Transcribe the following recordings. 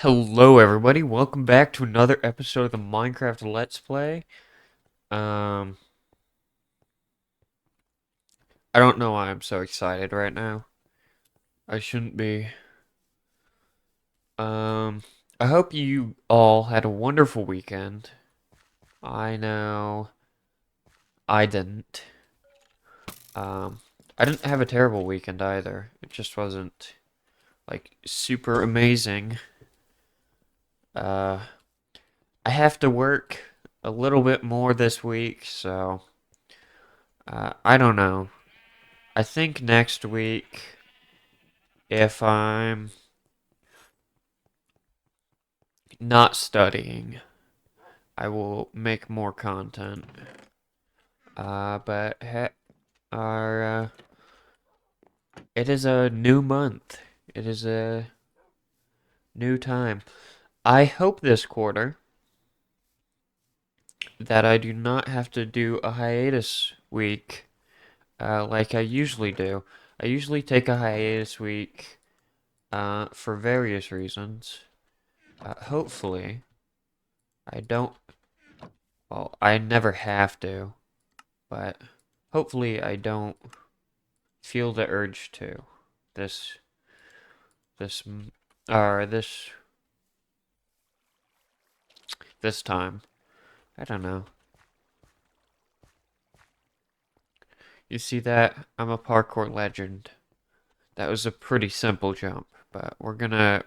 Hello everybody, welcome back to another episode of the Minecraft Let's Play. Um, I don't know why I'm so excited right now. I shouldn't be. Um, I hope you all had a wonderful weekend. I know I didn't. Um, I didn't have a terrible weekend either. It just wasn't like super amazing. Uh, I have to work a little bit more this week, so I don't know. I think next week, if I'm not studying, I will make more content. But our it is a new month. It is a new time. I hope this quarter that I do not have to do a hiatus week like I usually do. I usually take a hiatus week for various reasons. Hopefully, I don't. Well, I never have to, but hopefully I don't feel the urge to this this this this time. I don't know. You see that? I'm a parkour legend. That was a pretty simple jump, but we're gonna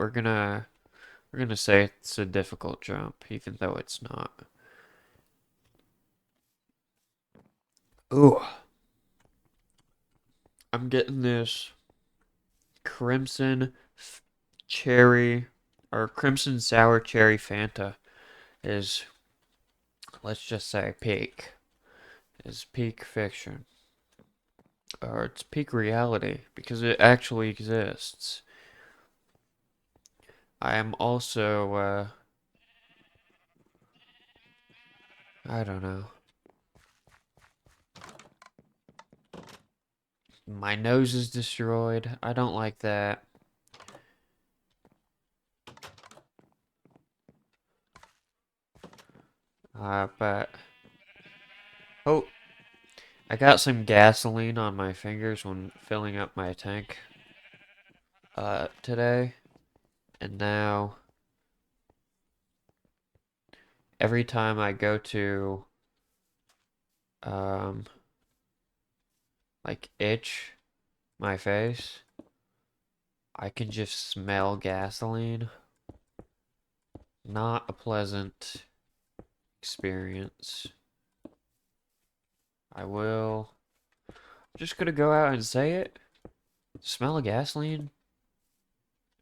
say it's a difficult jump, even though it's not. Ooh, I'm getting this crimson cherry or crimson sour cherry Fanta is, let's just say, peak. Is peak fiction. Or it's peak reality because it actually exists. I am also, I don't know. My nose is destroyed. I don't like that. But, oh, I got some gasoline on my fingers when filling up my tank, today. And now, every time I go to, um, like, itch my face, I can just smell gasoline. Not a pleasant experience. I will. Just gonna go out and say it. Smell of gasoline?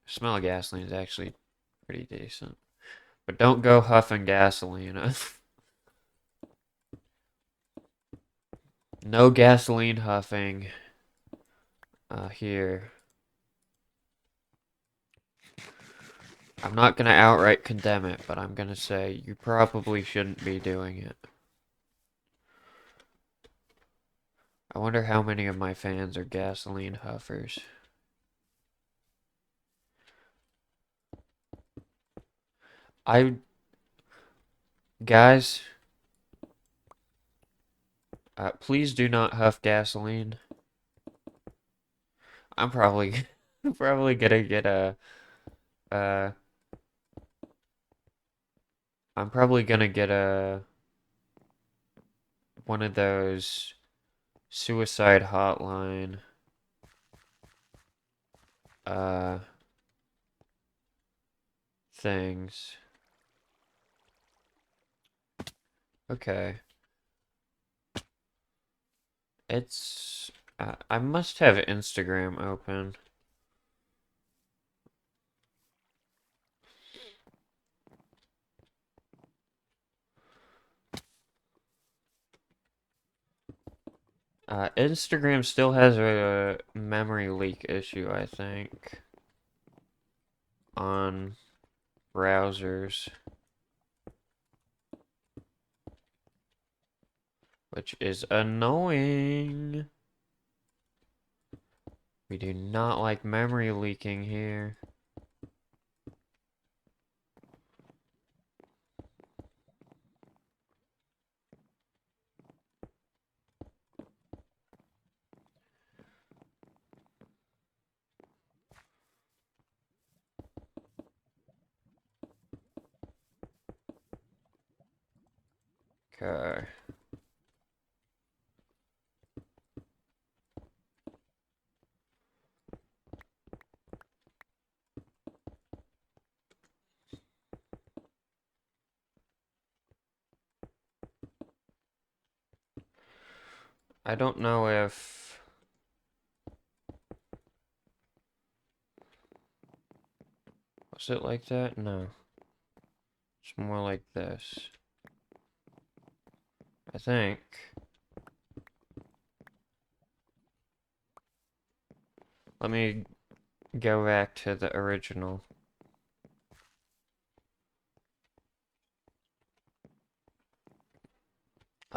Smell of gasoline is actually pretty decent. But don't go huffing gasoline. No gasoline huffing here. I'm not gonna outright condemn it, but I'm gonna say you probably shouldn't be doing it. I wonder how many of my fans are gasoline huffers. I, guys, please do not huff gasoline. I'm probably, probably gonna get a, uh, I'm probably gonna get a one of those suicide hotline uh things. Okay. It's I must have Instagram open. Instagram still has a memory leak issue, I think, on browsers, which is annoying. We do not like memory leaking here. Okay. I don't know if... Was it like that? No. It's more like this. I think. Let me go back to the original.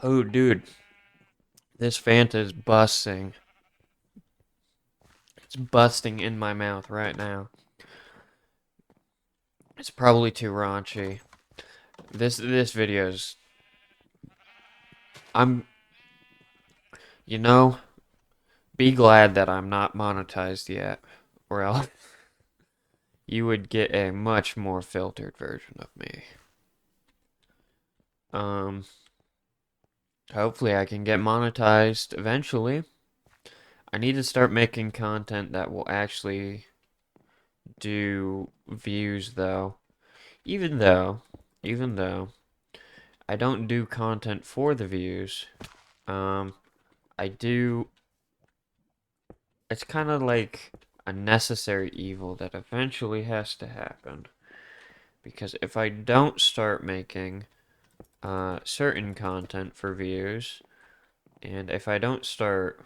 Oh, dude. This Fanta is busting. It's busting in my mouth right now. It's probably too raunchy. This video's... I'm... You know, be glad that I'm not monetized yet, or else you would get a much more filtered version of me. Um, Hopefully I can get monetized eventually. I need to start making content that will actually do views though. Even though, even though I don't do content for the views, um, I do, it's kind of like a necessary evil that eventually has to happen. Because if I don't start making certain content for views, and if I don't start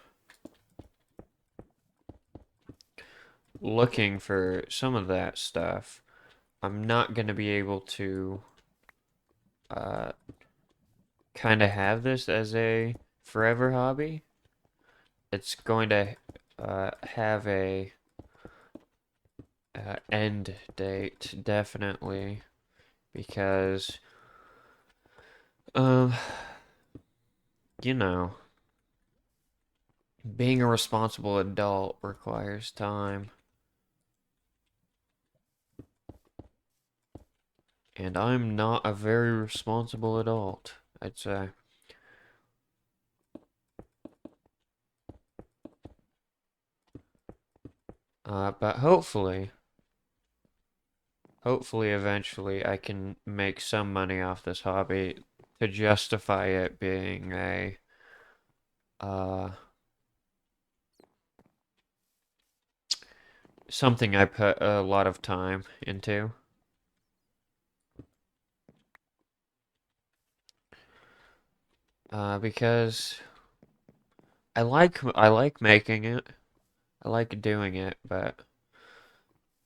looking for some of that stuff, I'm not going to be able to uh, kind of have this as a forever hobby. It's going to have a end date, definitely, because, um, you know, being a responsible adult requires time. And I'm not a very responsible adult, I'd say. But hopefully eventually I can make some money off this hobby to justify it being uh, something I put a lot of time into. Because I like making it. I like doing it, but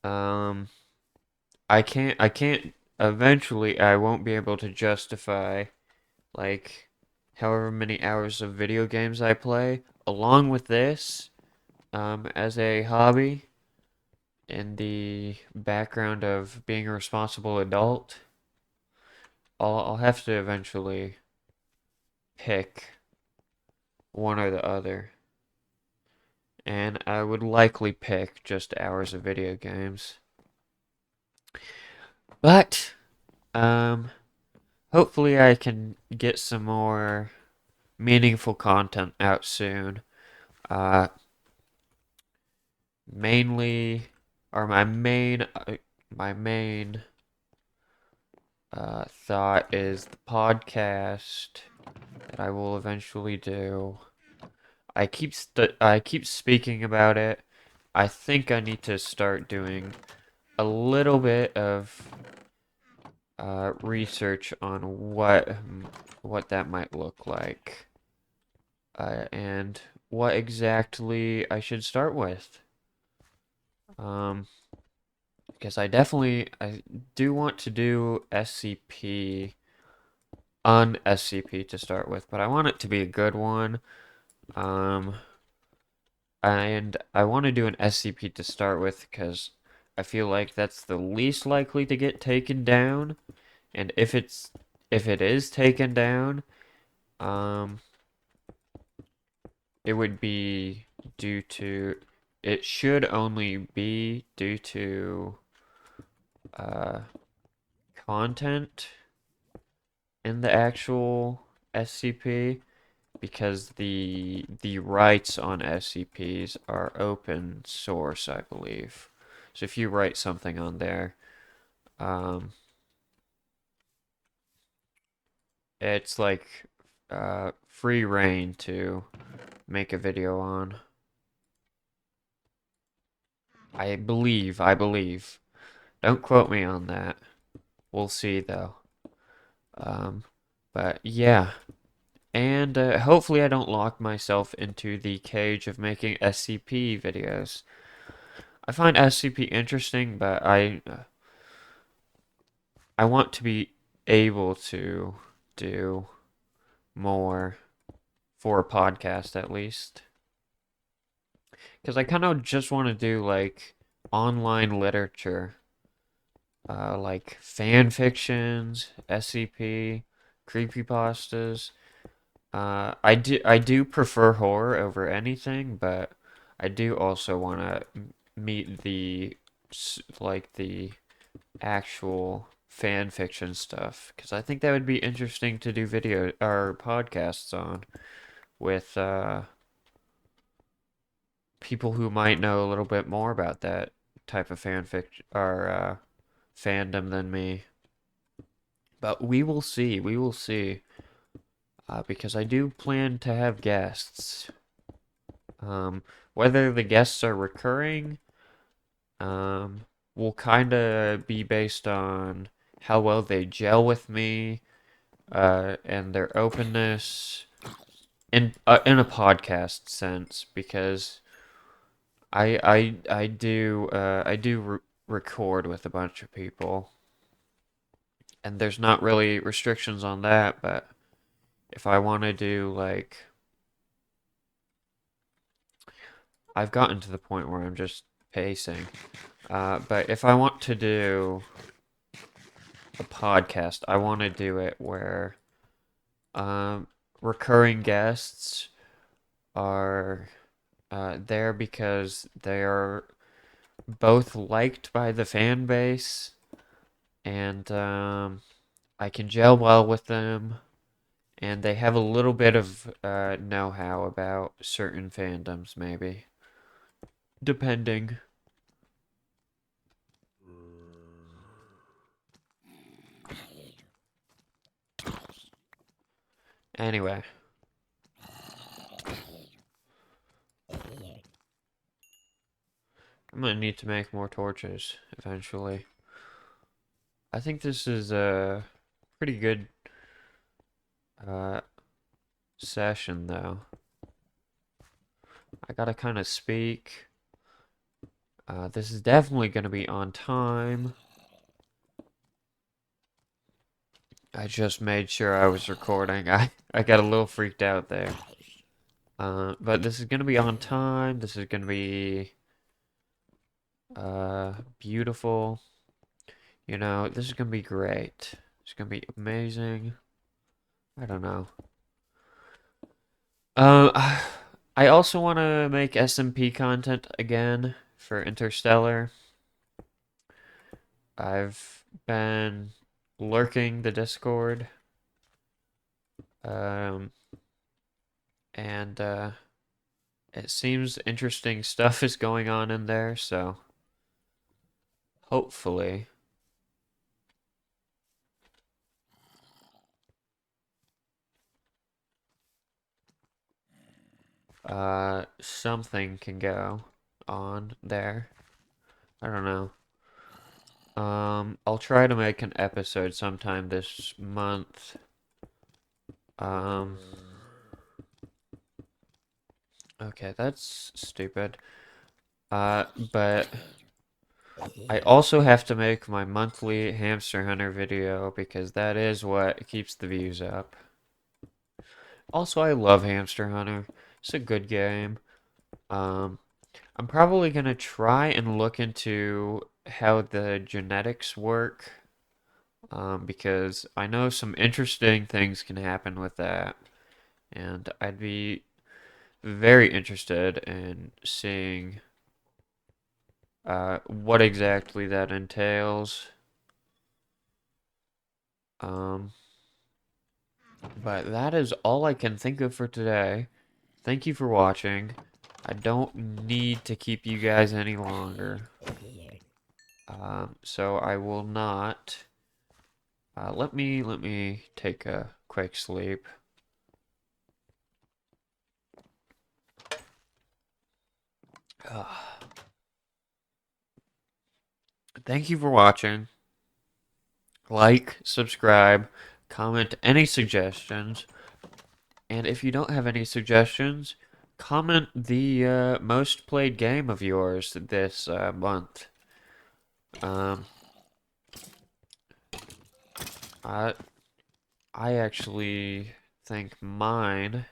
um I can't eventually I won't be able to justify like however many hours of video games I play along with this as a hobby in the background of being a responsible adult. I'll have to eventually pick one or the other. And I would likely pick just hours of video games. But um hopefully I can get some more meaningful content out soon. Uh Mainly or my main thought is the podcast that I will eventually do. I keep speaking about it. I think I need to start doing a little bit of research on what that might look like, and what exactly I should start with. Um, because I do want to do SCP on SCP to start with, but I want it to be a good one. Um, and I want to do an SCP to start with because I feel like that's the least likely to get taken down. And if it is taken down, um, it would be due to it should only be due to uh content in the actual SCP because the rights on SCPs are open source, I believe. So if you write something on there, um, it's like free reign to make a video on. I believe. Don't quote me on that. We'll see though. Um, but yeah. And hopefully I don't lock myself into the cage of making SCP videos. I find SCP interesting, but I want to be able to do more for a podcast at least. Because I kind of just want to do like online literature, like fan fictions, SCP, creepypastas. I do prefer horror over anything, but I do also want to meet like the actual fan fiction stuff because I think that would be interesting to do video or podcasts on with people who might know a little bit more about that type of fan fiction or fandom than me. But we will see. We will see. Because I do plan to have guests. Um, Whether the guests are recurring, um, will kind of be based on how well they gel with me, and their openness in a podcast sense, because I do record with a bunch of people, and there's not really restrictions on that, but if I want to do like I've gotten to the point where I'm just pacing. But if I want to do a podcast, I want to do it where um, recurring guests are there because they are both liked by the fan base, and I can gel well with them, and they have a little bit of know-how about certain fandoms, maybe, depending. Anyway, I'm gonna need to make more torches eventually. I think this is a pretty good uh, session, though. I gotta kind of speak. This is definitely gonna be on time. I just made sure I was recording. I got a little freaked out there. But this is gonna be on time. This is gonna be beautiful. You know, this is gonna be great. It's gonna be amazing. I don't know. Uh, I also want to make SMP content again for Interstellar. I've been lurking the Discord, um, and it seems interesting stuff is going on in there, so hopefully, something can go on there. I don't know. I'll try to make an episode sometime this month. Um, okay, that's stupid. But I also have to make my monthly Hamster Hunter video because that is what keeps the views up. Also, I love Hamster Hunter. It's a good game. Um, I'm probably gonna try and look into how the genetics work, because I know some interesting things can happen with that, and I'd be very interested in seeing what exactly that entails. Um, But that is all I can think of for today. Thank you for watching. I don't need to keep you guys any longer. So I will not. Let me take a quick sleep. Thank you for watching. Like, subscribe, comment any suggestions, and if you don't have any suggestions, comment the most played game of yours this month. Um, I I actually think mine.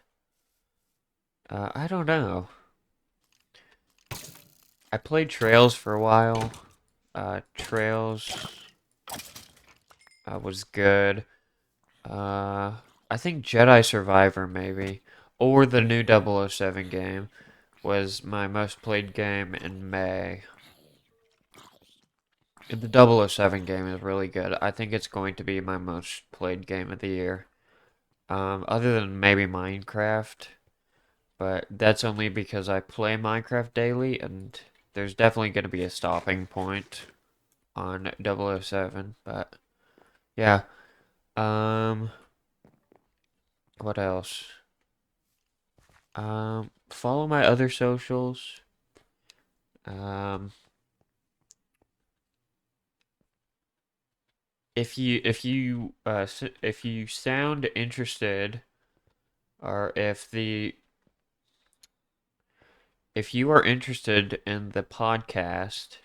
I don't know. I played Trails for a while. Trails was good. Uh, I think Jedi Survivor maybe, or the new 007 game was my most played game in May. The 007 game is really good. I think it's going to be my most played game of the year. Other than maybe Minecraft, but that's only because I play Minecraft daily, and there's definitely going to be a stopping point on 007. But yeah, um, what else? Follow my other socials. Um, if you sound interested, or if you are interested in the podcast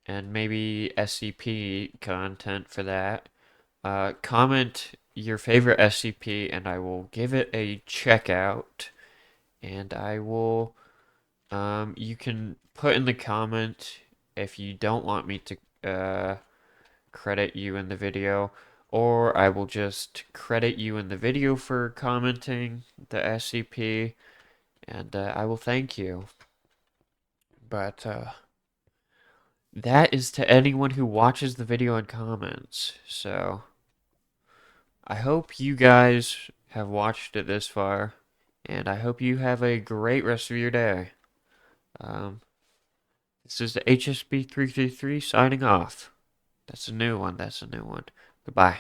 and maybe SCP content for that, comment your favorite SCP and I will give it a check out. And I will, you can put in the comment if you don't want me to credit you in the video, or I will just credit you in the video for commenting the SCP, and I will thank you. But that is to anyone who watches the video and comments. So I hope you guys have watched it this far, and I hope you have a great rest of your day. Um, this is the HSB 333 signing off. That's a new one. That's a new one. Goodbye.